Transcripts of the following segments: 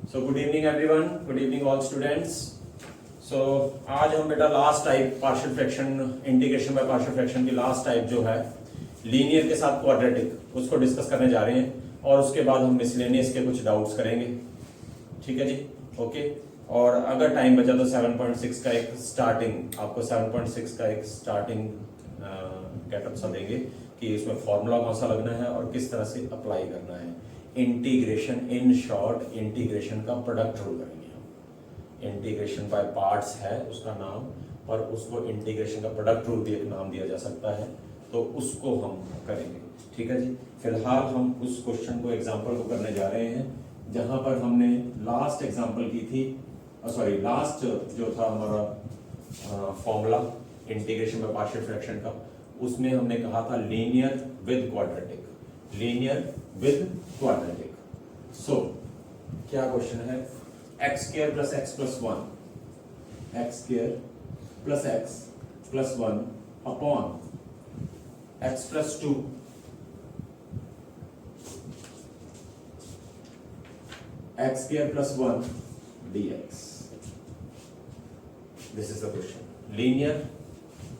सो good evening everyone, good evening all students. So आज हम बेटा last type partial fraction, integration by partial fraction की last type जो है लीनियर के साथ क्वाड्रेटिक, उसको डिस्कस करने जा रहे हैं और उसके बाद हम मिसलेनियस के कुछ डाउट्स करेंगे। ठीक है जी, ओके। और अगर टाइम बचा तो 7.6 का एक स्टार्टिंग, आपको 7.6 का एक स्टार्टिंग गेटअप सा देंगे कि इसमें फॉर्मूला कौन सा लगना है और किस तरह से अप्लाई करना है। इंटीग्रेशन, इन शॉर्ट इंटीग्रेशन का प्रोडक्ट रूल करेंगे हम। इंटीग्रेशन बाय पार्ट्स है उसका नाम, और उसको इंटीग्रेशन का प्रोडक्ट रूल भी एक नाम दिया जा सकता है, तो उसको हम करेंगे। ठीक है जी। फिलहाल हम उस क्वेश्चन को, एग्जांपल को करने जा रहे हैं जहां पर हमने लास्ट एग्जांपल की थी, लास्ट जो था हमारा formula integration by partial fraction का, उसमें हमने कहा था linear with quadratic, linear with quadratic. So क्या क्वेश्चन है, x square plus x plus one, x square plus x plus one upon x plus two x square plus one dx। This is the question. Linear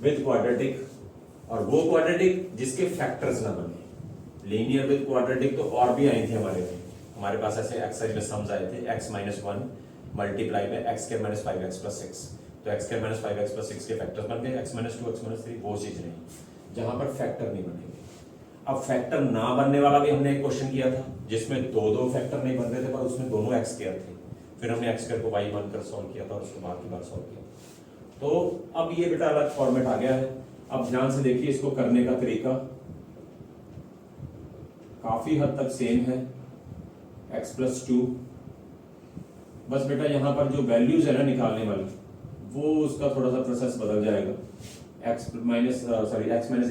with quadratic, और वो quadratic जिसके factors ना बने। Linear with quadratic तो और भी आई थी हमारे पास ऐसे एक्सरसाइज में सम्स आए थे, x माइनस वन मल्टीप्लाई में x square minus five x plus six, तो x square minus five x plus six के फैक्टर्स बन गए, x minus two x minus three, वो चीज नहीं जहां पर फैक्टर नहीं बनेंगे। अब फैक्टर ना बनने वाला भी हमने एक क्वेश्चन किया था जिसमें दो फैक्टर नहीं बन रहे थे, पर उसमें दोनों एक्स स्क्वायर थे, फिर हमने एक्स स्क्वायर को वाई बनकर सॉल्व किया था और उसके बाद की बार सॉल्व किया। तो अब ये बेटा अलग फॉर्मेट आ गया है। अब ध्यान से देखिए, इसको करने का तरीका काफी हद तक सेम है, x प्लस टू। बस बेटा यहां पर जो वैल्यूज है ना निकालने वाली, वो उसका थोड़ा सा प्रोसेस बदल जाएगा। x माइनस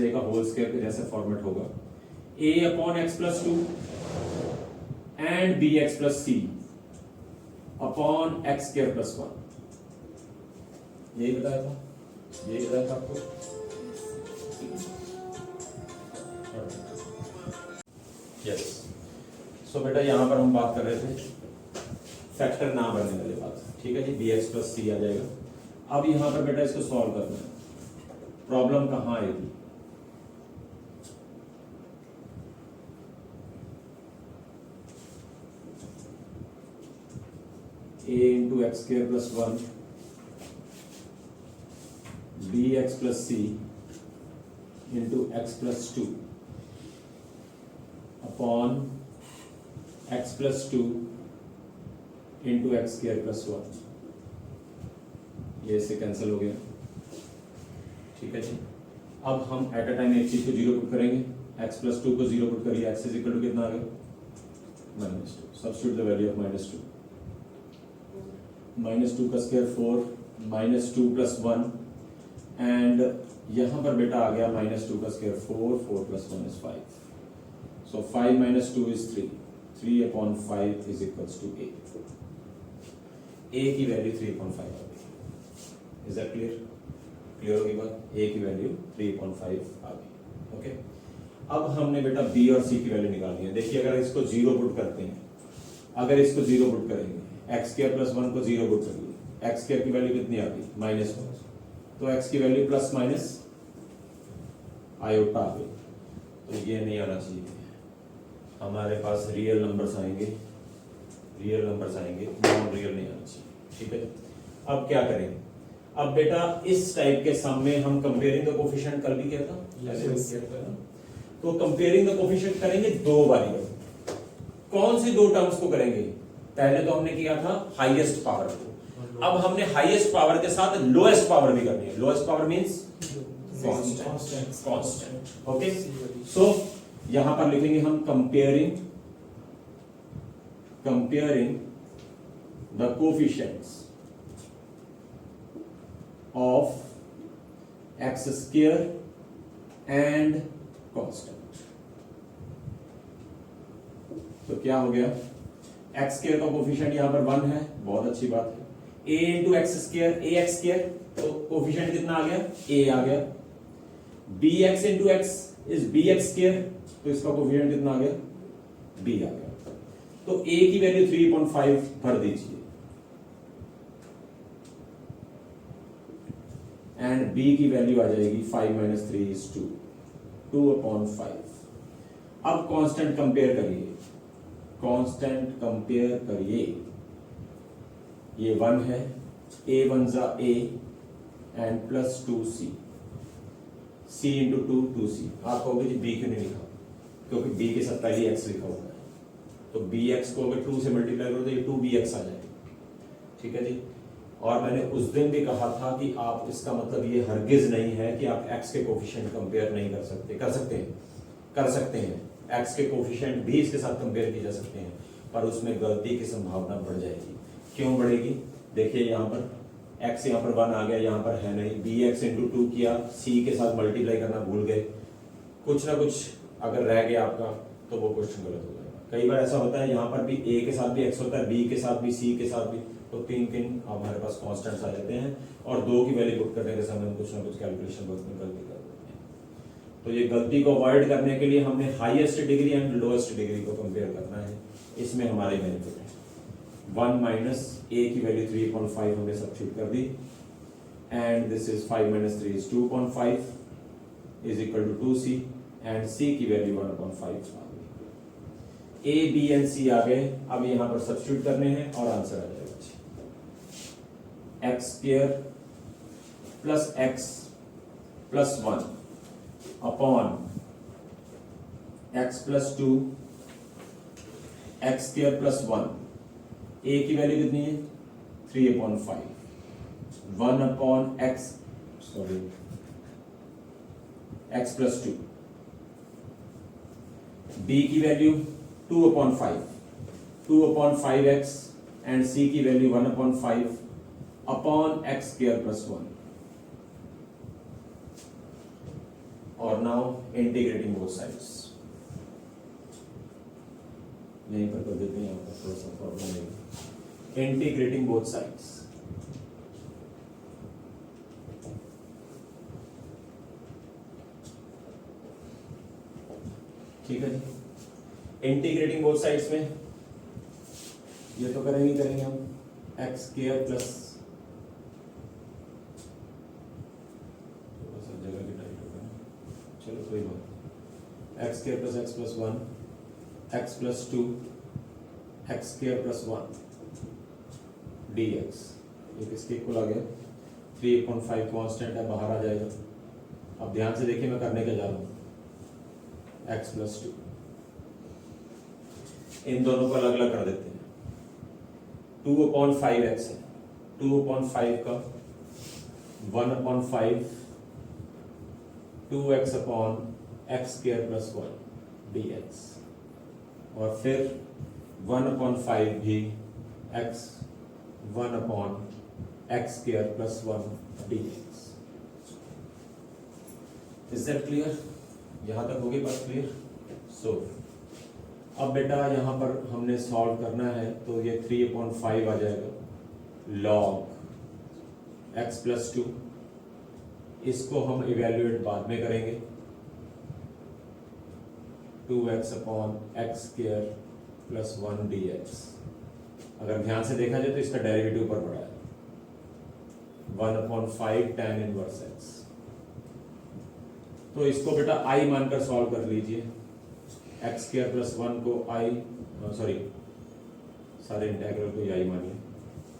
ए का होल स्क्वायर के जैसे फॉर्मेट होगा, a upon x plus two and B x plus C upon x square plus one. यही बताया था आपको। यस। सो बेटा यहां पर हम बात कर रहे थे फैक्टर ना बनने वाली बात। ठीक है जी, बी एक्स प्लस सी आ जाएगा। अब यहां पर बेटा इसको सॉल्व करना है। प्रॉब्लम कहां आएगी, a into x square plus one B x plus C into x plus two upon x plus two into x square plus one. ये इससे कैंसिल हो गया। ठीक है जी। अब हम एट अ टाइम एक चीज को जीरो पुट करेंगे, एक्स प्लस टू को जीरो पुट करिए, एक्स इज इक्वल टू कितना आ गया, minus two. Substitute the value of minus two, minus two का square four, minus two plus one, and यहां पर बेटा आ गया माइनस टू का square four, four plus one is five. So five minus two is three, three upon five is equals to a. A की value three upon five आ गई। Is that clear? Clear होगी बात? ए की value 3.5 आ गई। Okay. अब हमने बेटा B और सी की वैल्यू निकालनी है। देखिए अगर इसको जीरो पुट करते हैं, अगर इसको जीरो पुट करेंगे, एक्स स्क्वायर प्लस वन को जीरो पुट करिए, एक्स स्क्वायर की वैल्यू कितनी आ गई, माइनस वन, तो एक्स की वैल्यू प्लस माइनस आयोटा आ गई। तो ये नहीं आना चाहिए, हमारे पास रियल नंबर्स आएंगे, रियल नंबर्स आएंगे, नॉन रियल नहीं आना चाहिए। ठीक है। अब क्या करें, अब बेटा इस टाइप के सम में हम कंपेयरिंग द कोफिशिएंट कल भी किया था, तो कंपेयरिंग द कोफिशिएंट करेंगे दो बारी। कौन सी दो टर्म्स को करेंगे, पहले तो हमने किया था हाईएस्ट पावर को, अब हमने हाईएस्ट पावर के साथ लोएस्ट पावर भी करनी है। Lowest power means constant. Okay. So यहां पर लिखेंगे हम comparing the coefficients of x square and constant। तो क्या हो गया, x स्क्वायर का कोफिशिएंट यहां पर 1 है, बहुत अच्छी बात है। a into x square, A x square, तो कोफिशिएंट कितना आ गया, a आ गया। bx into x is bx square, तो इसका कोफिशिएंट कितना आ गया, b आ गया। तो a की वैल्यू 3.5 भर दीजिए एंड b की वैल्यू आ जाएगी 5 माइनस 3 इज 2/5। अब कांस्टेंट कंपेयर करिए, कांस्टेंट कंपेयर करिए, ये 1 है, a 1 जा a and plus 2c, c into 2c। आप कहोगे जी b क्यों नहीं लिखा, क्योंकि b के साथ पहले x लिखा हुआ है, तो bx को अगर 2 से मल्टीप्लाई करो तो ये 2bx आ जाएगा, ठीक है जी। और मैंने उस दिन भी कहा था कि आप, इसका मतलब ये हरगिज नहीं है कि आप x के कोफिशिएंट कंपेयर नहीं कर सकते, कर सकते हैं, x के कोफिशिएंट भी इसके साथ कंपेयर किए जा सकते हैं, पर उसमें गलती की संभावना बढ़ जाएगी। क्यों बढ़ेगी, देखिए यहाँ पर x यहाँ पर 1 आ गया, यहाँ पर है नहीं, bx इंटू 2 किया, c के साथ मल्टीप्लाई करना भूल गए, कुछ ना कुछ अगर रह गया आपका तो वो क्वेश्चन गलत हो जाएगा। कई बार ऐसा होता है, यहाँ पर भी a के साथ भी x होता है, b के साथ भी, c के साथ भी, तो 3 हमारे पास कांस्टेंट्स आ जाते हैं और 2 की वैल्यू पुट करने के समय हम कुछ ना कुछ कैलकुलेशन वर्क में गलती कर देते हैं। तो ये गलती को अवॉइड करने के लिए हमने highest degree and lowest degree को कंपेयर करना है, इसमें हमारे बेनिफिट है। 1 माइनस a की वैल्यू 3.5 हमने सब्स्टिट्यूट कर दी and this is 5 minus 3 is 2.5 is equal to 2c and c की वैल्यू 1/5 आ गई। a b एंड c आ गए, अब यहाँ पर सब्स्टिट्यूट करने हैं और आंसर आ जाएगा x square plus x plus 1 upon x plus 2 x square plus 1, a की वैल्यू कितनी है 3/5, 1 अपॉन x प्लस 2, b की वैल्यू 2/5, 2/5x एंड c की value 1/5 upon x square plus 1। और नाउ इंटीग्रेटिंग बोथ साइड्स, यहीं पर कर देते हैं, यहाँ पर थोड़ा सा प्रॉब्लम है। इंटीग्रेटिंग बोथ साइड्स, ठीक है जी। इंटीग्रेटिंग बोथ साइड्स में ये तो करेंगे हम x स्क्वायर प्लस, जगह की टाइप होगा ना, चलो कोई बात, x square plus x plus 1, x plus 2, x square plus 1 dx, ये किसके इक्वल आ गया 3/5, कांस्टेंट है बाहर आ जाएगा। अब ध्यान से देखिए मैं करने क्या जा रहा हूँ, x प्लस 2, इन दोनों को अलग अलग कर देते हैं। 2/5x है, 2/5 का 1/5 2x upon x square plus 1 dx, और फिर 1/5 भी x 1/x square plus 1 dx। Is that clear, यहां तक होगी बात क्लियर। सो अब बेटा यहाँ पर हमने सॉल्व करना है, तो ये 3/5 आ जाएगा log x प्लस 2, इसको हम इवेल्युएट बाद में करेंगे, 2x upon x square plus 1 dx। अगर ध्यान से देखा जाए तो इसका डेरिवेटिव ऊपर पड़ा है, 1/5 tan इनवर्स x। तो इसको बेटा i मानकर सॉल्व कर लीजिए, x स्क्वायर प्लस 1 को सारे इंटीग्रल को i मानिए,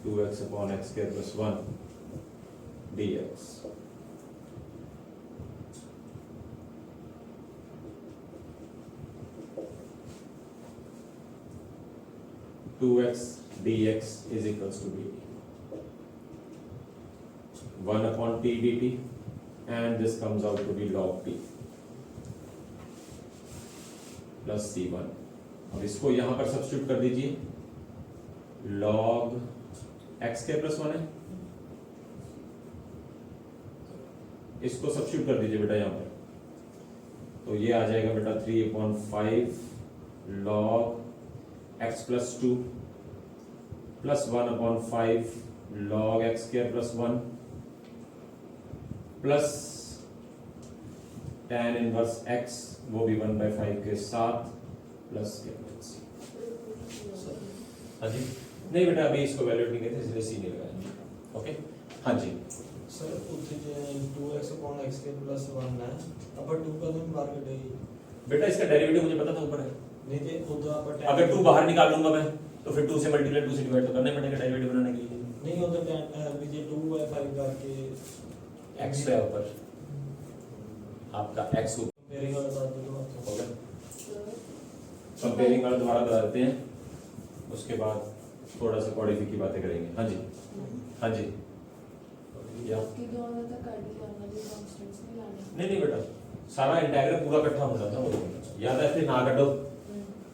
2x upon x square plus 1 dx। Two x dx is equals to dt, 1/t dt, and this comes out to be log t plus c1। अब इसको यहां पर सब्स्टिट्यूट कर दीजिए, log x के प्लस 1 है, इसको सब्स्टिट्यूट कर दीजिए बेटा यहां पर, तो ये आ जाएगा बेटा 3/5 log x plus 2 plus 1/5 log x square plus 1 plus tan inverse x, वो भी 1/5 के साथ, प्लस कैपिटल C। हाँ जी, नहीं बेटा अभी इसको वैल्यूएट नहीं करते इसलिए सी नहीं लगाया। ओके हाँ जी सर ਉੱਥੇ ਜੇ 2x upon x के plus 1 है ਆਪਾਂ 2 कदम बाहर कटेगी बेटा, इसका डेरिवेटिव मुझे पता था ऊपर है। नहीं जे उधर अपन अगर 2 बाहर निकाल लूंगा मैं तो फिर 2 से मल्टीप्लाई 2 से डिवाइड तो करना ही पड़ेगा डेरिवेटिव बनाने के लिए। नहीं उधर भी जे 2 है 5 करके x है ऊपर, आपका x ऊपर कंपेयरिंग वाला बात तो होगा। कंपेयरिंग वाला दोबारा बता देते हैं, उसके बाद थोड़ा सा क्वाड्रिटिक की बातें करेंगे। हाँ जी हाँ जी या नहीं नहीं बेटा, सारा इंटीग्रल पूरा इकट्ठा होना था वो, या तो ऐसे ना कटो,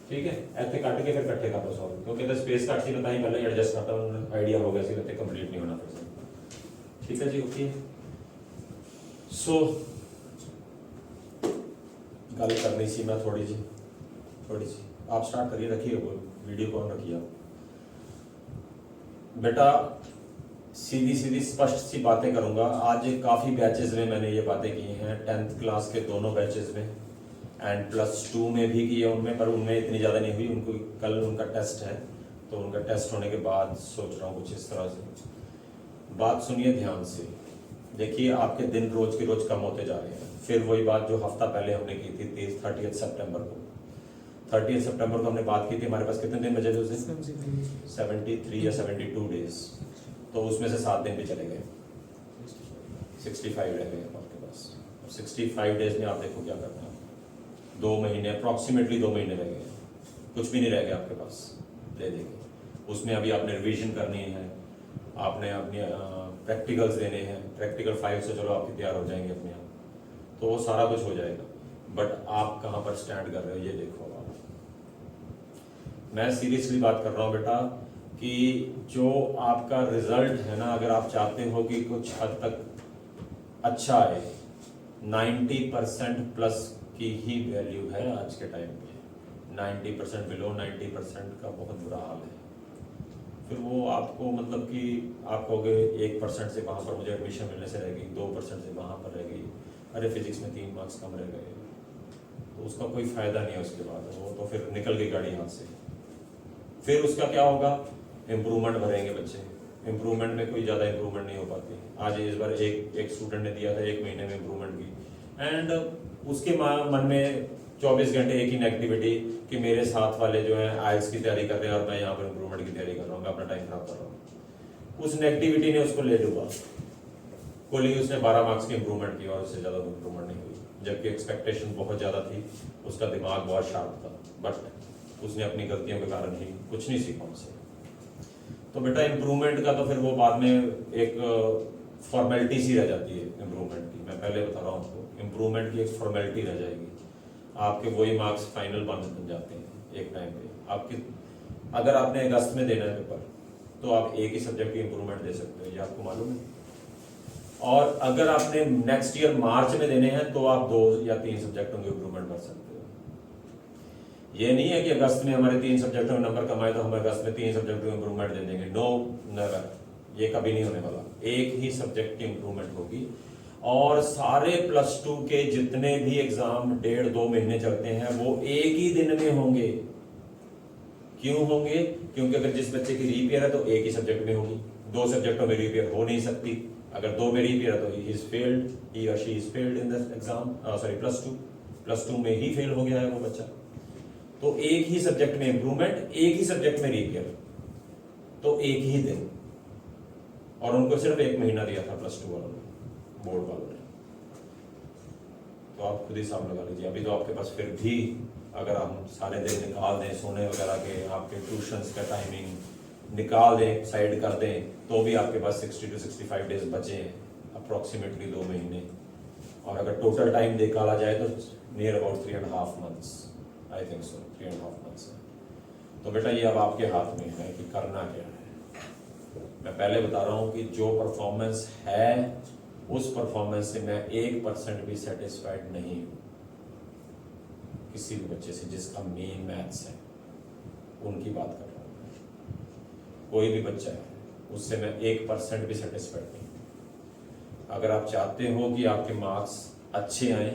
ठीक है, ऐसे काट के फिर इकट्ठे कर दो सॉल्व, क्योंकि तो स्पेस काट सी बताई पहले एडजस्ट करता आइडिया हो गया सी रहते कंप्लीट नहीं होना फिर से। ठीक है जी ओके। सो गल करनी सी मैं थोड़ी सी आप स्टार्ट करिए, रखिए वो वीडियो को ऑन रखिए आप। बेटा सीधी स्पष्ट सी बातें करूंगा आज। काफ़ी बैचेस में मैंने ये बातें की हैं, 10th क्लास के दोनों बैचेस में एंड +2 में भी की है उनमें, पर उनमें इतनी ज़्यादा नहीं हुई, उनको कल उनका टेस्ट है तो उनका टेस्ट होने के बाद सोच रहा हूँ कुछ इस तरह से। बात सुनिए ध्यान से, देखिए आपके दिन रोज के रोज कम होते जा रहे हैं। फिर वही बात जो हफ्ता पहले हमने की थी 30 सितंबर को, 30 सितंबर को हमने बात की थी, हमारे पास कितने दिन बचे थे उस दिन? 73 या 72 डेज, तो उसमें से 7 दिन भी चले गए, 65 रह गए आपके पास। 65 डेज में आप देखो क्या करना है, 2 महीने अप्रॉक्सीमेटली 2 महीने रह गए, कुछ भी नहीं रह गया आपके पास दे देंगे। उसमें अभी आपने रिवीजन करनी है, आपने अपनी प्रैक्टिकल्स देने हैं, प्रैक्टिकल 5 से चलो आपकी तैयार हो जाएंगे अपने आप, तो वो सारा कुछ हो जाएगा। बट आप कहाँ पर स्टैंड कर रहे हो ये देखो आप। मैं सीरियसली बात कर रहा हूँ बेटा कि जो आपका रिजल्ट है ना, अगर आप चाहते हो कि कुछ हद तक अच्छा आए, 90% प्लस की ही वैल्यू है आज के टाइम पे। 90% बिलो 90% का बहुत बुरा हाल है। फिर वो आपको मतलब कि आप कहोगे 1% से वहाँ पर मुझे एडमिशन मिलने से रह गई, 2% से वहाँ पर रह गई, अरे फिजिक्स में 3 मार्क्स कम रह गए, तो उसका कोई फायदा नहीं है उसके बाद, वो तो फिर निकल गई गाड़ी हाथ से। फिर उसका क्या होगा, इम्प्रूवमेंट भरेंगे बच्चे, इम्प्रूवमेंट में कोई ज़्यादा इम्प्रूवमेंट नहीं हो पाती। आज इस बार एक स्टूडेंट ने दिया था 1 महीने में इम्प्रूवमेंट की, एंड उसके मन में 24 घंटे एक ही नेगेटिविटी कि मेरे साथ वाले जो है आईएलटीएस की तैयारी कर रहे हैं और मैं यहाँ पर इम्प्रूवमेंट की तैयारी कर रहा हूँ, मैं अपना टाइम खराब कर रहा हूँ। उस नेगेटिविटी ने उसको ले डूबा, कोई उसने 12 मार्क्स की इम्प्रूवमेंट की और उससे ज़्यादा इम्प्रूवमेंट नहीं हुई, जबकि एक्सपेक्टेशन बहुत ज़्यादा थी, उसका दिमाग बहुत शार्प था, बट उसने अपनी गलतियों के कारण ही कुछ नहीं सीखा उनसे। तो बेटा इम्प्रूवमेंट का तो फिर वो बाद में एक फॉर्मेलिटी सी रह जाती है इम्प्रूवमेंट की। मैं पहले बता रहा हूँ आपको, इम्प्रूवमेंट की एक फॉर्मेलिटी रह जाएगी, आपके वही मार्क्स फाइनल बन जाते हैं एक टाइम पे। आपके अगर आपने अगस्त में देना है पेपर तो आप एक ही सब्जेक्ट की इम्प्रूवमेंट दे सकते हो, ये आपको मालूम है। और अगर आपने नेक्स्ट ईयर मार्च में देने हैं तो आप 2 या 3 सब्जेक्टों की इम्प्रूवमेंट कर सकते हो। ये नहीं है कि अगस्त में हमारे 3 सब्जेक्टों में नंबर कम आए तो हम अगस्त में 3 सब्जेक्टों में इम्प्रूवमेंट दे देंगे, नो नेवर, ये कभी नहीं होने वाला। एक ही सब्जेक्ट की इम्प्रूवमेंट होगी, और सारे +2 के जितने भी एग्जाम 1.5-2 महीने चलते हैं वो एक ही दिन में होंगे। क्यों होंगे? क्योंकि अगर जिस बच्चे की रीपेयर है तो एक ही सब्जेक्ट में होगी, 2 सब्जेक्टों में रीपेयर हो नहीं सकती। अगर 2 में रीपेयर है तो ही इज फेल्ड, ही और she is failed in the exam, sorry +2 में ही फेल हो गया है वो बच्चा। तो एक ही सब्जेक्ट में इंप्रूवमेंट, एक ही सब्जेक्ट में रीपेयर, तो एक ही दिन, और उनको सिर्फ 1 महीना दिया था +2 वालों ने, बोर्ड वालों ने। तो आप खुद ही हिसाब लगा लीजिए। अभी तो आपके पास फिर भी अगर हम सारे दिन निकाल दें, सोने वगैरह के, आपके ट्यूशंस का टाइमिंग निकाल दें, साइड कर दें, तो भी आपके पास 60 to 65 डेज बचे हैं, अप्रॉक्सीमेटली 2 महीने। और अगर टोटल टाइम निकाला जाए तो near about 3.5 months, I think so 3.5 months है। तो बेटा ये अब आपके हाथ में है कि करना क्या है। मैं पहले बता रहा हूँ कि जो परफॉर्मेंस है उस परफॉर्मेंस से मैं 1% भी सेटिस्फाइड नहीं हूँ। किसी भी बच्चे से जिसका मेन मैथ्स है, उनकी बात कर रहा हूँ। कोई भी बच्चा है उससे मैं 1% भी सेटिस्फाइड नहीं हूँ। अगर आप चाहते हो कि आपके मार्क्स अच्छे आए,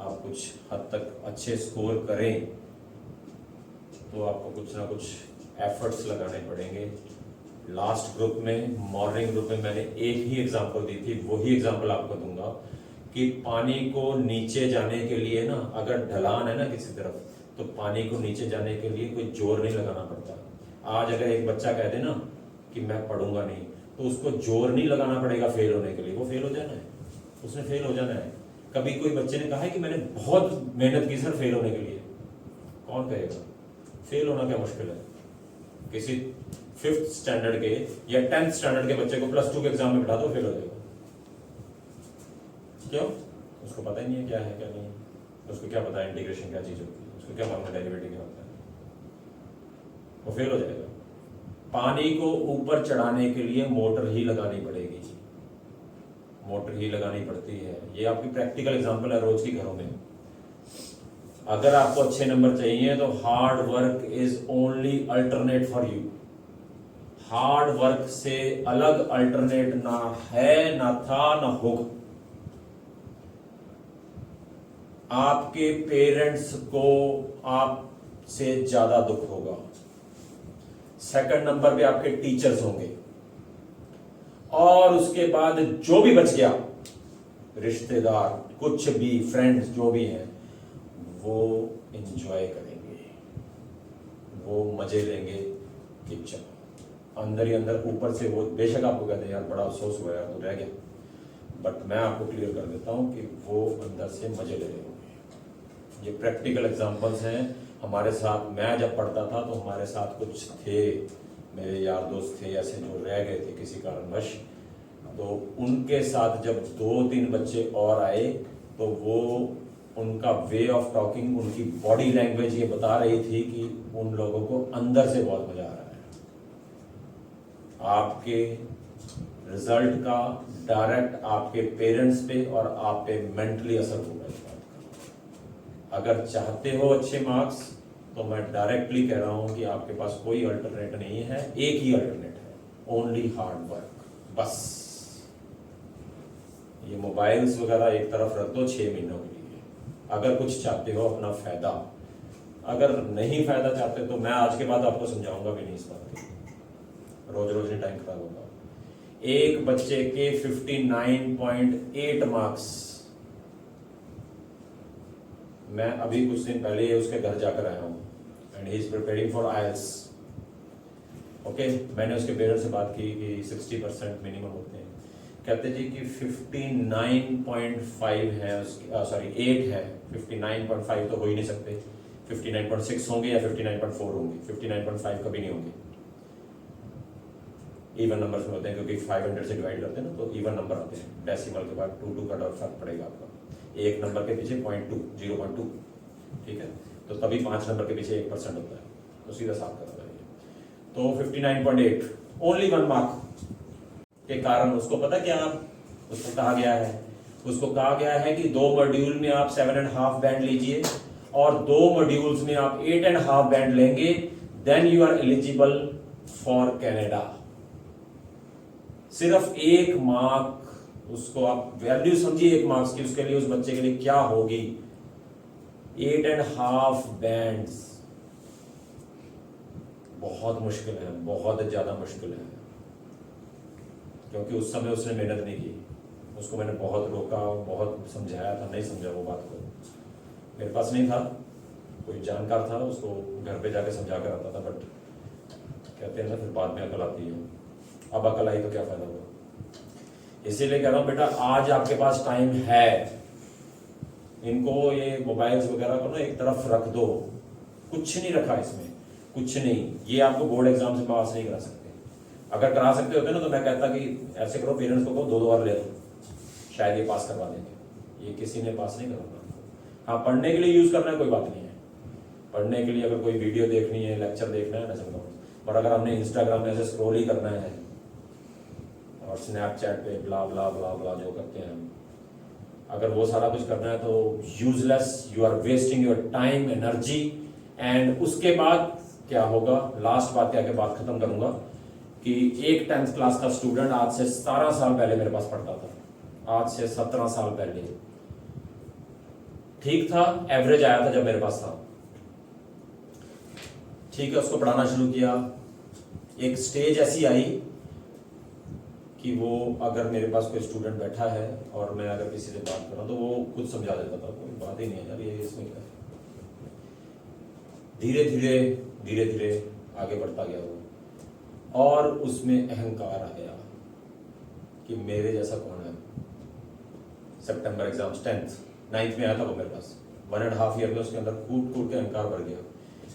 आप कुछ हद तक अच्छे स्कोर करें, तो आपको कुछ ना कुछ एफर्ट्स लगाने पड़ेंगे। लास्ट ग्रुप में, मॉर्निंग ग्रुप में मैंने एक ही एग्जांपल दी थी, वही एग्जांपल आपको दूंगा कि पानी को नीचे जाने के लिए ना, अगर ढलान है ना किसी तरफ, तो पानी को नीचे जाने के लिए कोई जोर नहीं लगाना पड़ता। आज अगर एक बच्चा कह दे ना कि मैं पढ़ूंगा नहीं, तो उसको जोर नहीं लगाना पड़ेगा फेल होने के लिए, वो फेल हो जाना है, उसने फेल हो जाना है। कभी कोई बच्चे ने कहा है कि मैंने बहुत मेहनत की सर फेल होने के लिए, कौन कहेगा? फेल होना क्या मुश्किल है? किसी 5th स्टैंडर्ड के या 10th स्टैंडर्ड के बच्चे को +2 के एग्जाम में बिठा दो, फेल हो जाएगा। क्यों? उसको पता ही नहीं है क्या है क्या नहीं है, उसको क्या पता है इंटीग्रेशन क्या चीज होती है, उसको क्या मालूम डेरिवेटिव क्या होता है, वो फेल हो जाएगा। पानी को ऊपर चढ़ाने के लिए मोटर ही लगानी पड़ेगी, मोटर ही लगानी पड़ती है। ये आपकी प्रैक्टिकल एग्जांपल है रोज की घरों में। अगर आपको अच्छे नंबर चाहिए तो hard work is only alternate for you. Hard work से अलग अल्टरनेट ना है, ना था, ना होगा। आपके पेरेंट्स को आपसे ज्यादा दुख होगा। सेकंड नंबर पे आपके टीचर्स होंगे, और उसके बाद जो भी बच गया, रिश्तेदार, कुछ भी, फ्रेंड्स जो भी हैं, वो एंजॉय करेंगे, वो मजे लेंगे कि चलो। अंदर ही अंदर, ऊपर से वो बेशक आपको कहते हैं यार बड़ा अफसोस हुआ यार, तो रह गया, बट मैं आपको क्लियर कर देता हूं कि वो अंदर से मजे ले रहे होंगे। ये प्रैक्टिकल एग्जांपल्स हैं। हमारे साथ, मैं जब पढ़ता था तो हमारे साथ कुछ थे, मेरे यार दोस्त थे ऐसे जो रह गए थे किसी कारणवश, तो उनके साथ जब 2-3 बच्चे और आए तो वो, उनका वे ऑफ टॉकिंग, उनकी बॉडी लैंग्वेज ये बता रही थी कि उन लोगों को अंदर से बहुत मजा आ रहा है। आपके रिजल्ट का डायरेक्ट आपके पेरेंट्स पे और आप पे मेंटली असर होगा इस बात का। अगर चाहते हो अच्छे मार्क्स, तो मैं डायरेक्टली कह रहा हूं कि आपके पास कोई अल्टरनेट नहीं है, एक ही अल्टरनेट है, ओनली हार्ड वर्क, बस। ये मोबाइल्स वगैरह एक तरफ रख दो 6 महीनों के लिए, अगर कुछ चाहते हो अपना फायदा। अगर नहीं फायदा चाहते तो मैं आज के बाद आपको समझाऊंगा भी नहीं इस बात की, रोज रोज नहीं टाइम खराब होगा। एक बच्चे के 59.8 मार्क्स, मैं अभी कुछ दिन पहले उसके घर जाकर आया हूं, and he is preparing for IELTS। Okay, मैंने उसके पेरेंट्स से बात की कि 60% मिनिमम होते हैं। कहते जी कि 59.5 है उसकी, सॉरी 8 है, 59.5 तो हो ही नहीं सकते, 59.6 होंगे या 59.4 होंगे, 59.5 कभी नहीं होंगे। इवन नंबर्स में होते हैं, क्योंकि 500 से डिवाइड करते हैं ना, तो इवन नंबर आते हैं। डेसिमल के बाद 2 का डॉट फर्क पड़ेगा आपका, एक नंबर के पीछे 0.2, ठीक है, तो तभी 5 नंबर के पीछे 1% होता है, तो सीधा साफ कर रहा है। तो 59.8 ओनली 1 मार्क के कारण उसको पता क्या उसको कहा गया है? उसको कहा गया है कि 2 मॉड्यूल में आप 7.5 बैंड लीजिए, और 2 मॉड्यूल्स में आप 8.5 बैंड लेंगे, then you are eligible for Canada. सिर्फ 1 मार्क, उसको आप वैल्यू समझिए 1 मार्क्स की, उसके लिए, उस बच्चे के लिए क्या होगी। 8.5 बैंड्स बहुत मुश्किल है, बहुत ज्यादा मुश्किल है, क्योंकि उस समय उसने मेहनत नहीं की। उसको मैंने बहुत रोका, बहुत समझाया था, नहीं समझा वो बात को। मेरे पास नहीं था, कोई जानकार था, उसको घर पे जाके समझा कर आता था, बट कहते हैं ना फिर बाद में अकल आती है। अब अकल आई तो क्या फायदा हुआ। इसीलिए कह रहा हूं बेटा, आज आपके पास टाइम है, इनको ये मोबाइल्स वगैरह को ना एक तरफ रख दो। कुछ नहीं रखा इसमें, कुछ नहीं। ये आपको बोर्ड एग्जाम से पास नहीं करा सकते। अगर करा सकते होते ना तो मैं कहता कि ऐसे करो, पेरेंट्स को कहो 2 बार ले लो, शायद ये पास करवा देंगे। ये किसी ने पास नहीं करवाना। हाँ, पढ़ने के लिए यूज करना है, कोई बात नहीं है। पढ़ने के लिए अगर कोई वीडियो देखनी है, लेक्चर देखना है, मैं समझता हूँ, बट अगर हमने इंस्टाग्राम में ऐसे स्क्रॉल ही करना है और स्नैपचैट पे ब्ला ब्ला ब्ला ब्ला जो करते हैं हम, अगर वो सारा कुछ करना है तो useless, you are wasting your time, energy. And उसके बाद क्या होगा, लास्ट बात क्या के बात खत्म करूंगा, कि एक 10th क्लास का स्टूडेंट आज से 17 साल पहले मेरे पास पढ़ता था, आज से 17 साल पहले, ठीक था, एवरेज आया था जब मेरे पास था, ठीक है, उसको पढ़ाना शुरू किया। एक स्टेज ऐसी आई कि वो अगर मेरे पास कोई स्टूडेंट बैठा है और मैं अगर किसी से बात कर रहा हूँ तो वो खुद समझा देता था, कोई बात ही नहीं है यार, ये इसमें क्या है। धीरे धीरे धीरे धीरे आगे बढ़ता गया वो, और उसमें अहंकार आ गया कि मेरे जैसा कौन है। सितंबर एग्जाम्स 10th 9th में आया था वो मेरे पास, 1.5 ईयर में उसके अंदर कूट कूट के अहंकार बढ़ गया।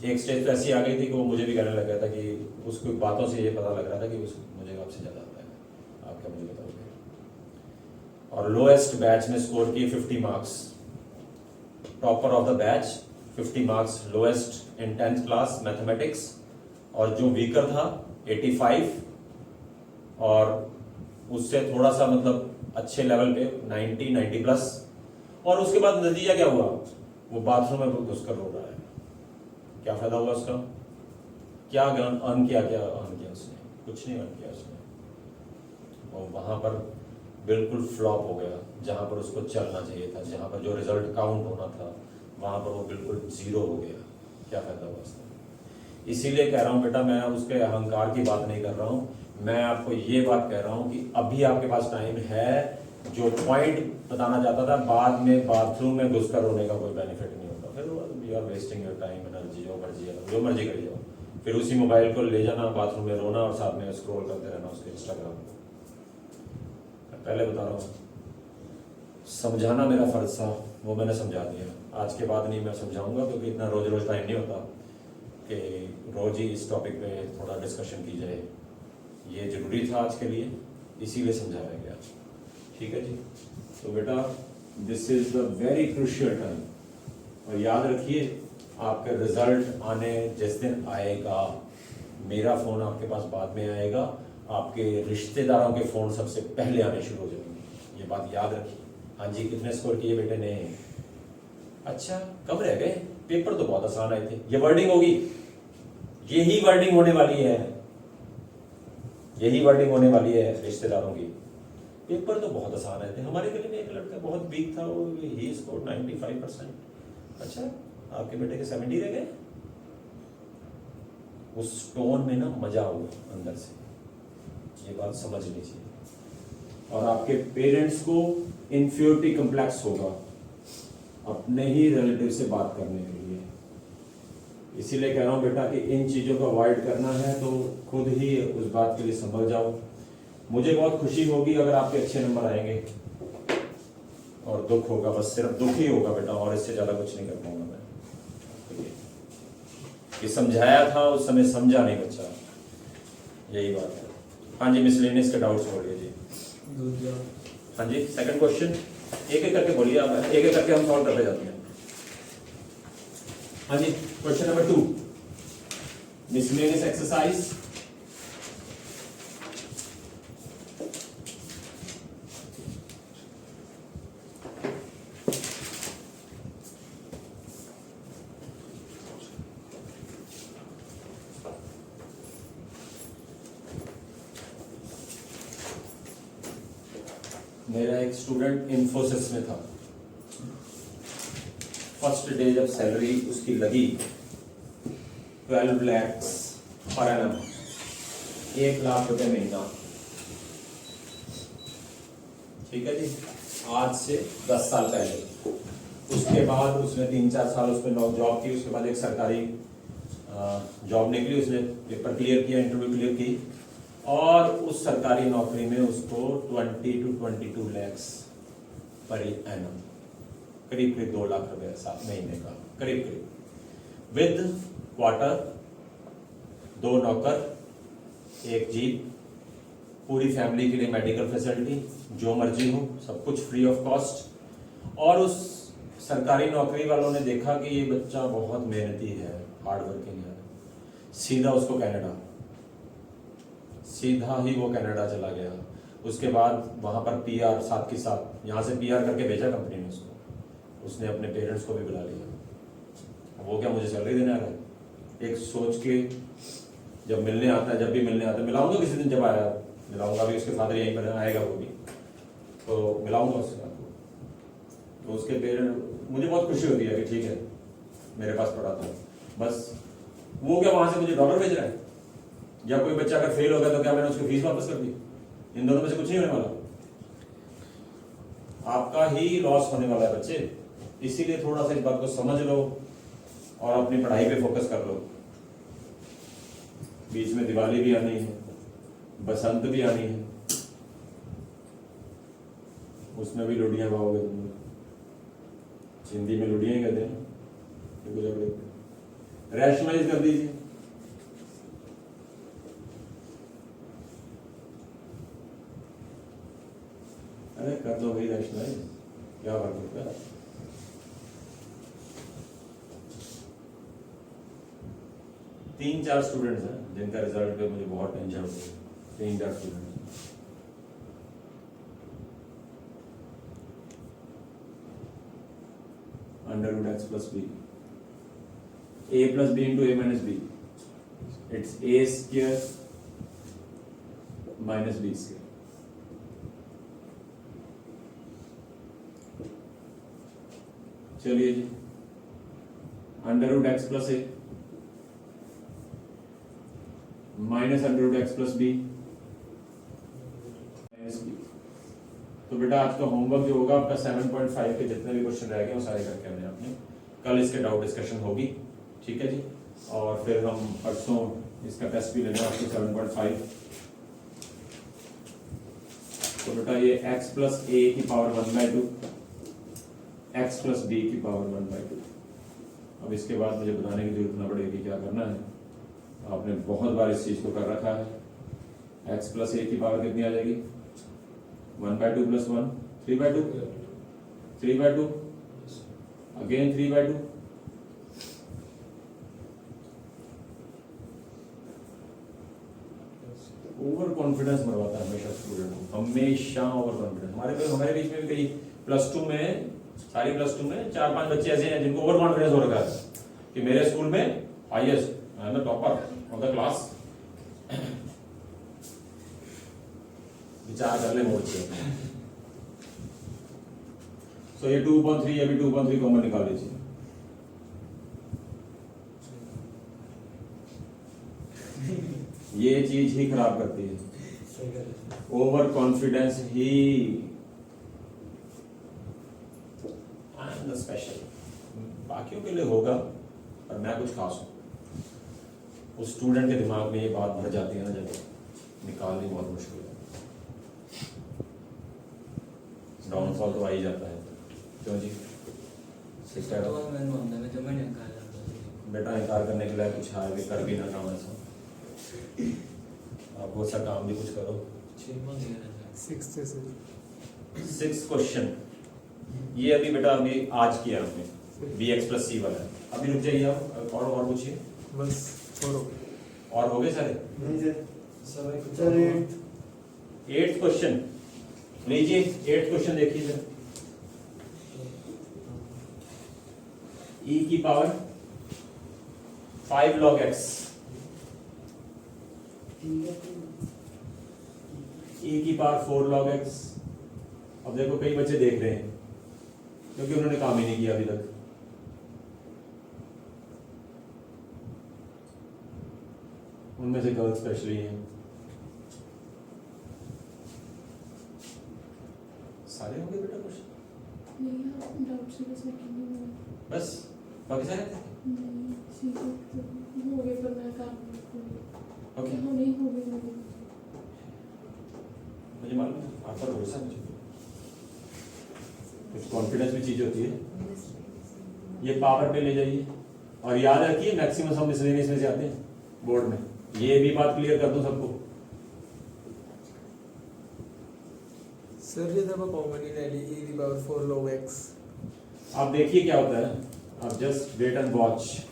एक स्टेज पे ऐसी आ गई थी कि वो मुझे भी कहने लग गया था कि उसको बातों से ये पता लग रहा था कि मुझे आपसे ज़्यादा आता है, आप क्या मुझे बताओगे। और लोएस्ट बैच में स्कोर किए 50 marks, topper of the batch 50 marks lowest in 10th class mathematics, और जो वीकर था 85, और उससे थोड़ा सा मतलब अच्छे लेवल पे 90 प्लस। और उसके बाद नतीजा क्या हुआ, वो बाथरूम में घुसकर रो रहा है। क्या फायदा हुआ उसका, क्या अर्न किया, क्या अर्न किया उसने, कुछ नहीं अर्न किया उसने। और वहां पर बिल्कुल फ्लॉप हो गया, जहां पर उसको चलना चाहिए था, जहां पर जो रिजल्ट काउंट होना था वहां पर वो बिल्कुल जीरो हो गया। क्या फायदा हुआ उसका। इसीलिए कह रहा हूं बेटा, मैं उसके अहंकार की बात नहीं कर रहा हूं, मैं आपको ये बात कह रहा हूं कि अभी आपके पास टाइम है। जो पॉइंट बताना चाहता था, बाद में बाथरूम में घुसकर रोने का कोई बेनिफिट नहीं होता, फिर you are wasting your time energy, जो मर्जी करी जाओ, फिर उसी मोबाइल को ले जाना बाथरूम में रोना और साथ में स्क्रॉल करते रहना उसके इंस्टाग्राम को। पहले बता रहा हूँ, समझाना मेरा फर्ज था, वो मैंने समझा दिया। आज के बाद नहीं मैं समझाऊंगा, क्योंकि इतना रोज रोज टाइम नहीं होता कि रोज ही इस टॉपिक पे थोड़ा डिस्कशन की जाए। ये जरूरी था आज के लिए, इसीलिए समझाया गया। ठीक है जी। तो बेटा, this is the very crucial time, और याद रखिए आपका रिजल्ट आने जिस दिन आएगा, मेरा फोन आपके पास बाद में आएगा, आपके रिश्तेदारों के फोन सबसे पहले आने शुरू हो जाएंगे। ये बात याद रखिए। हाँ जी, कितने स्कोर किए बेटे ने? अच्छा, कब रह गए? पेपर तो बहुत आसान आए थे। ये वर्डिंग होगी, यही वर्डिंग होने वाली है, यही वर्डिंग होने वाली है रिश्तेदारों की। पेपर तो बहुत आसान आए थे। हमारे गले में एक लड़का बहुत वीक था, वो ही स्कोर 95%। अच्छा, आपके बेटे के 70 रह गए। उस टोन में ना मजा हुआ अंदर से, ये बात समझनी चाहिए। और आपके पेरेंट्स को इंफीरियरिटी कॉम्प्लेक्स होगा अपने ही रिलेटिव से बात करने के लिए। इसीलिए कह रहा हूं बेटा कि इन चीजों को अवॉइड करना है तो खुद ही उस बात के लिए संभल जाओ। मुझे बहुत खुशी होगी अगर आपके अच्छे नंबर आएंगे, और दुख होगा, बस सिर्फ दुख ही होगा बेटा, और इससे ज्यादा कुछ नहीं कर पाऊंगा मैं। ये समझाया था उस समय, समझा नहीं बच्चा, यही बात है। हाँ जी, मिसलेनियस के डाउट्स बोलिए जी। हाँ जी, सेकंड क्वेश्चन एक एक करके बोलिए आप, एक एक करके हम सॉल्व करते जाते हैं। हाँ जी, क्वेश्चन नंबर 2, मिसलेनियस एक्सरसाइज। मेरा एक स्टूडेंट इन्फोसिस में था। फर्स्ट डे जब सैलरी उसकी लगी 12 lakhs पर एनम, 1 लाख रुपए महीना। ठीक है जी, आज से 10 साल पहले। उसके बाद उसने 3-4 साल उसमें जॉब की, उसके बाद एक सरकारी जॉब निकली, उसने पेपर क्लियर किया, इंटरव्यू क्लियर की, और उस सरकारी नौकरी में उसको 20 to 22 lakhs पर एनम, करीब 2 लाख रुपए 7 महीने का, करीब विद क्वार्टर, 2 नौकर, 1 जीप, पूरी फैमिली के लिए मेडिकल फैसिलिटी, जो मर्जी हो सब कुछ फ्री ऑफ कॉस्ट। और उस सरकारी नौकरी वालों ने देखा कि ये बच्चा बहुत मेहनती है, हार्ड वर्किंग है, सीधा उसको कनाडा, सीधा ही वो कनाडा चला गया। उसके बाद वहां पर पीआर साथ के साथ, यहाँ से पीआर करके भेजा कंपनी ने उसको, उसने अपने पेरेंट्स को भी बुला लिया। वो क्या मुझे सैलरी देने आ रहा है, एक सोच के जब मिलने आता है, जब भी मिलने आता है, मिलाऊंगा किसी दिन, जब आया मिलाऊंगा भी, उसके फादर यहीं पर आएगा वो भी, तो मिलाऊंगा उसके साथ। तो उसके पेरेंट, मुझे बहुत खुशी होती है कि ठीक है मेरे पास पढ़ा था, बस वो क्या वहां से मुझे डॉलर भेज रहा है? या कोई बच्चा अगर फेल हो गया तो क्या मैंने उसकी फीस वापस कर दी? इन दोनों में से कुछ नहीं होने वाला, आपका ही लॉस होने वाला है बच्चे। इसीलिए थोड़ा सा इस बात को समझ लो और अपनी पढ़ाई पे फोकस कर लो। बीच में दिवाली भी आनी है, बसंत भी आनी है, उसमें भी लुडियां गाओगे तुम लोग। हिंदी में लुडियां ही कहते हैं ना। रैशनलाइज कर दीजिए। अरे कर दो भाई रैशनलाइज, क्या फर्क पड़ता है? तीन चार स्टूडेंट्स हैं जिनका रिजल्ट पे मुझे बहुत टेंशन होती है। 3-4 students. Under root x plus b, a plus b into a minus b, it's a square minus b square. चलिए जी, under root x plus a minus under root x plus b minus b. तो बेटा आज का homework जो होगा आपका 7.5 के जितने भी क्वेश्चन रह गए वो सारे करके आने आपने। कल इसके डाउट डिस्कशन होगी, ठीक है जी। और फिर हम परसों इसका टेस्ट भी लेंगे आपको 7.5। तो बेटा ये x प्लस ए की पावर 1/2, x प्लस बी की पावर 1/2। अब इसके बाद मुझे बताने की जरूरत ना पड़ेगी क्या करना है, आपने बहुत बार इस चीज को कर रखा है। x प्लस ए की पावर कितनी आ जाएगी? 1/2 प्लस 1, 3/2, 3/2, अगेन 3/2। ओवर कॉन्फिडेंस मरवाता है हमेशा स्टूडेंट को, हमेशा ओवर कॉन्फिडेंस। हमारे बीच में भी कई +2 में, सारी +2 में 4-5 बच्चे ऐसे हैं जिनको ओवर कॉन्फिडेंस हो रखा है कि मेरे स्कूल में highest, I am the topper of the class. विचार कर ले मोड़ से। सो ये 2.3, अभी 2.3 कॉमन निकाल लीजिए। ये चीज ही खराब करती है, over confidence he. I am the special, बाकियों के लिए होगा पर मैं कुछ खास हूं। उस स्टूडेंट के दिमाग में ये बात भर जाती है ना, जब निकालनी बहुत मुश्किल है। डाउनफॉल तो आ ही जाता है। क्यों जी? बेटा इनकार करने के लिए कुछ है भी, कर भी ना काम ऐसा। आप वो सा काम भी कुछ करो। 6 क्वेश्चन ये अभी बेटा अभी आज किया हमने, bx प्लस सी वाला। अभी रुक जाइए आप, और पूछिए बस छोड़ो। और हो गए सारे? नहीं सर 8th क्वेश्चन लीजिए। 8th क्वेश्चन देखिए सर। e की पावर 5 log x, e की पावर 4 log x। अब देखो कई बच्चे देख रहे हैं क्योंकि उन्होंने काम ही नहीं किया अभी तक। उनमें से गर्ल्स स्पेशली हैं। सारे हो गए बेटा क्वेश्चन? नहीं, डाउट से बस बस बाकी सारे हो गए, पर मैं काम ओके। नहीं हो गए। मुझे मालूम है आप पर भरोसा है मुझे, कुछ कॉन्फिडेंस भी चीज होती है। ये पावर पे ले जाइए और याद रखिए मैक्सिमम हम मिसलेनियस में से आते हैं बोर्ड में। ये भी बात क्लियर कर दूं सबको। सर ये देखो कॉमन ही ले ली, e की पावर 4 log x। आप देखिए क्या होता है, आप just wait and watch.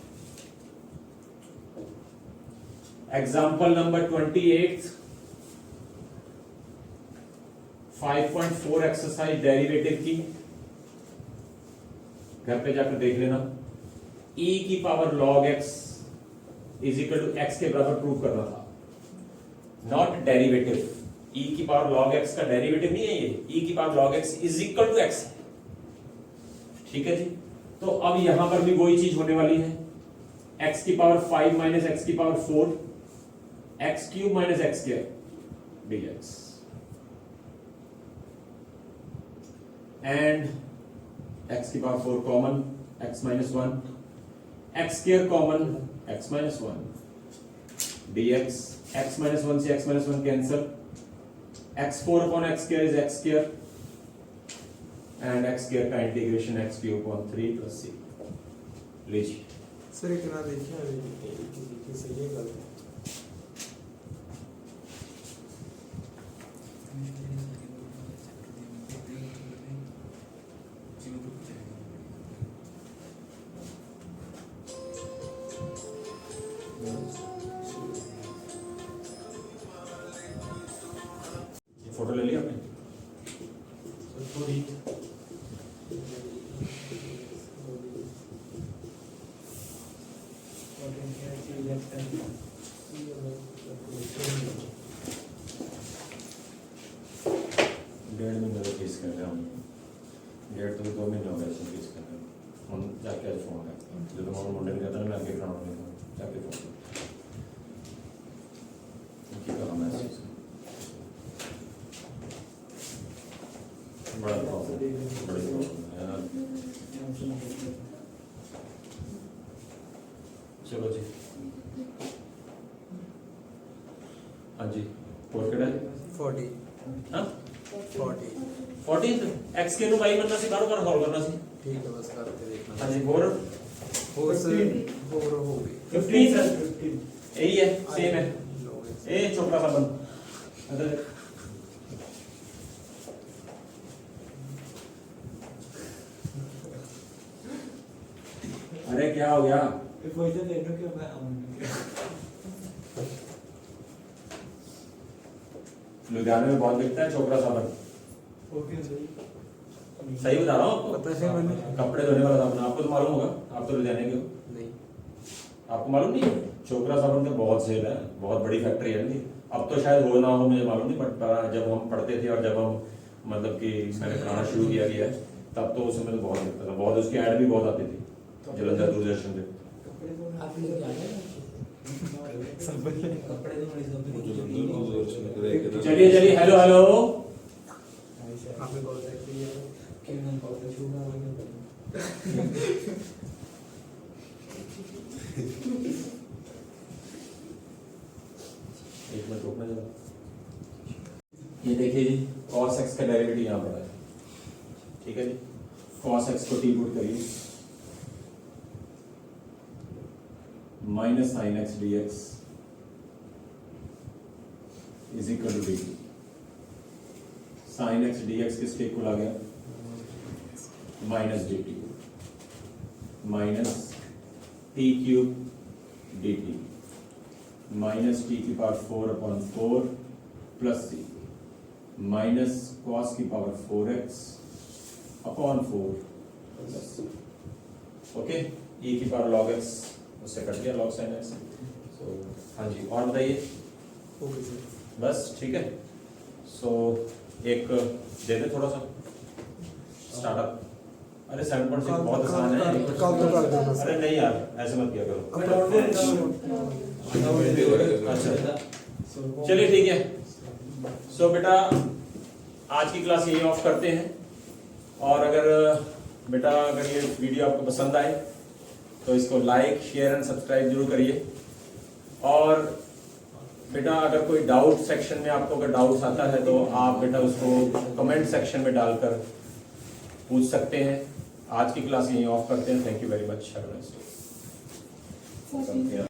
Example number 28, 5.4 exercise derivative की, घर पे जाकर देख लेना। e की power log x is equal to x के बराबर प्रूव करना था, नॉट डेरिवेटिव। e की पावर log x का डेरिवेटिव नहीं है ये, e की power log x is equal to x है। ठीक है जी। तो अब यहां पर भी वही चीज होने वाली है, x की पावर 5 माइनस x की power 4 x cube minus x square dx and x की power 4 common x minus 1 x square common x minus 1 dx x minus 1 से x minus 1 cancel x4 upon x square is x square and x square का integration x cube upon 3 plus c लीजिए sir एक ना देखिए अभी किसी से ये गलत है फोटो ले लिया आपने सर थोड़ी डेढ़ महीने तो फीस कर रहे हम डेढ़ तो 2 महीने हो गए इसमें फीस कर रहे हैं हम जाके आज फोन है जो तो हम मुंडे नहीं कहता ना मैं आगे ग्राउंड में जाके फोन ठीक है मैं बड़ा प्रॉब्लम बड़ी प्रॉब्लम है यार चलो जी हाँ जी और कितना है 40 हाँ 40 14 x के नु y बनना सी बार बार सॉल्व करना सी ठीक है बस करके देखना हाँ जी और सर हो गई 15 सर यही है सेम है ए छोटा सा बन अदर अरे क्या हो गया पैसे दे दो क्या मैं लुधियाना में बहुत बिकता है छोकरा साबन ओके सर सही बता रहा हूँ आपको पता है मैंने कपड़े धोने वाला साबन आपको तो मालूम होगा आप तो लुधियाने के हो नहीं आपको मालूम नहीं है छोकरा साबन का बहुत सेल है बहुत बड़ी फैक्ट्री है इनकी अब तो शायद हो ना हो मुझे मालूम नहीं बट जब हम पढ़ते थे और जब हम मतलब कि मैंने पढ़ाना शुरू किया गया है तब तो उस समय तो बहुत बिकता था बहुत उसकी ऐड भी बहुत आती थी जलंधर दूरदर्शन पे आप लोग आ गए कपड़े चलिए चलिए हेलो हेलो आप भी कॉल करते हैं कि मैं कॉल कर छूना एक मिनट रुकना जरा ये देखिए जी cos x का डेरिवेटिव यहाँ पर है ठीक है जी cos x को t पुट करिए minus sine x d x is equal to d sine x d x किसके इक्वल आ गया minus d t minus t cube d t minus t की power 4/4 plus c minus cos की power 4x upon 4 plus c okay e की power log x उससे cut गया log sin x सो हाँ जी और बताइए ओके सर बस ठीक है सो एक दे दे थोड़ा सा स्टार्टअप अरे 7.6 बहुत आसान है कल तो कर देना अरे नहीं यार ऐसे मत किया करो अच्छा चलिए ठीक है सो बेटा आज की क्लास यही ऑफ करते हैं और अगर बेटा अगर ये वीडियो आपको पसंद आए तो इसको लाइक शेयर एंड सब्सक्राइब जरूर करिए और बेटा अगर कोई डाउट सेक्शन में आपको अगर डाउट्स आता है तो आप बेटा उसको कमेंट सेक्शन में डालकर पूछ सकते हैं आज की क्लास यही ऑफ करते हैं thank you very much have a nice day